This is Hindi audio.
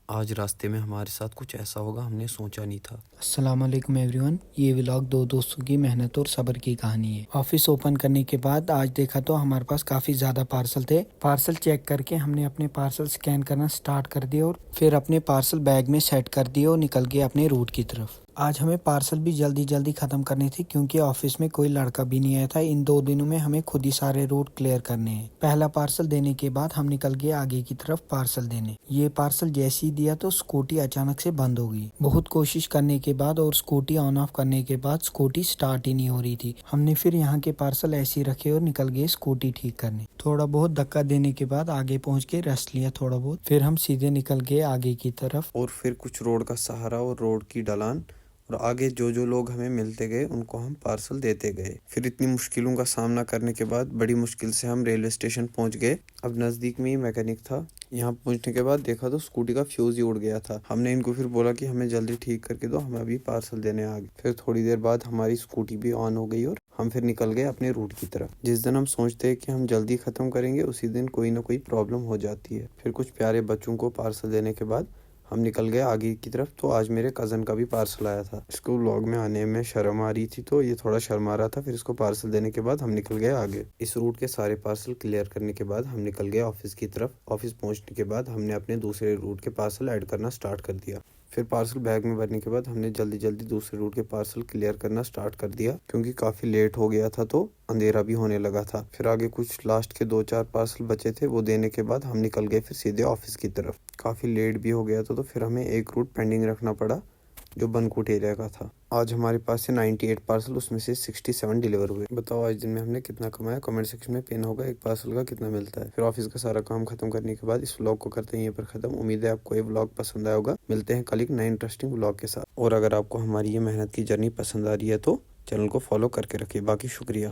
आज रास्ते में हमारे साथ कुछ ऐसा होगा हमने सोचा नहीं था। अस्सलाम वालेकुम एवरीवन। ये व्लॉग दो दोस्तों की मेहनत और सब्र की कहानी है। ऑफिस ओपन करने के बाद आज देखा तो हमारे पास काफी ज्यादा पार्सल थे। पार्सल चेक करके हमने अपने पार्सल स्कैन करना स्टार्ट कर दिया और फिर अपने पार्सल बैग में सेट कर दिए और निकल गए अपने रूट की तरफ। आज हमें पार्सल भी जल्दी जल्दी खत्म करने थे क्योंकि ऑफिस में कोई लड़का भी नहीं आया था। इन 2 दिनों में हमें खुद ही सारे रूट क्लियर करने हैं। पहला पार्सल देने के बाद हम निकल गए आगे की तरफ पार्सल देने। ये पार्सल जैसे ही दिया तो स्कूटी अचानक से बंद हो गई। बहुत कोशिश करने के बाद और स्कूटी ऑन ऑफ करने के बाद स्कूटी स्टार्ट ही नहीं हो रही थी। हमने फिर यहाँ के पार्सल ऐसे ही रखे और निकल गए स्कूटी ठीक करने। थोड़ा बहुत धक्का देने के बाद आगे पहुँच के रेस्ट लिया थोड़ा बहुत, फिर हम सीधे निकल गए आगे की तरफ। और फिर कुछ रोड का सहारा और रोड की ढलान और आगे जो जो लोग हमें मिलते गए उनको हम पार्सल देते गए। फिर इतनी मुश्किलों का सामना करने के बाद बड़ी मुश्किल से हम रेलवे स्टेशन पहुंच गए। अब नज़दीक में ही मैकेनिक था। यहाँ पहुंचने के बाद देखा तो स्कूटी का फ्यूज ही उड़ गया था। हमने इनको फिर बोला कि हमें जल्दी ठीक करके दो, हमें अभी पार्सल देने आ गए। फिर थोड़ी देर बाद हमारी स्कूटी भी ऑन हो गई और हम फिर निकल गए अपने रूट की तरफ। जिस दिन हम सोचते हैं कि हम जल्दी ख़त्म करेंगे उसी दिन कोई ना कोई प्रॉब्लम हो जाती है। फिर कुछ प्यारे बच्चों को पार्सल देने के बाद हम निकल गए आगे की तरफ। तो आज मेरे कज़न का भी पार्सल आया था। इसको व्लॉग में आने में शर्म आ रही थी तो ये थोड़ा शर्मा रहा था। फिर इसको पार्सल देने के बाद हम निकल गए आगे। इस रूट के सारे पार्सल क्लियर करने के बाद हम निकल गए ऑफिस की तरफ। ऑफिस पहुंचने के बाद हमने अपने दूसरे रूट के पार्सल ऐड करना स्टार्ट कर दिया। फिर पार्सल बैग में भरने के बाद हमने जल्दी जल्दी दूसरे रूट के पार्सल क्लियर करना स्टार्ट कर दिया क्योंकि काफ़ी लेट हो गया था तो अंधेरा भी होने लगा था। फिर आगे कुछ लास्ट के 2-4 पार्सल बचे थे, वो देने के बाद हम निकल गए फिर सीधे ऑफिस की तरफ। काफ़ी लेट भी हो गया था तो फिर हमें एक रूट पेंडिंग रखना पड़ा जो बनकूट एरिया का था। आज हमारे पास से 98 पार्सल, उसमें से 67 डिलीवर हुए। बताओ आज दिन में हमने कितना कमाया? कमेंट सेक्शन में पिन होगा एक पार्सल का कितना मिलता है। फिर ऑफिस का सारा काम खत्म करने के बाद इस व्लॉग को करते हैं यहीं पर खत्म। उम्मीद है आपको ये व्लॉग पसंद आया होगा। मिलते हैं कल एक नए इंटरेस्टिंग व्लॉग के साथ। और अगर आपको हमारी ये मेहनत की जर्नी पसंद आ रही है तो चैनल को फॉलो करके रखिए। बाकी शुक्रिया।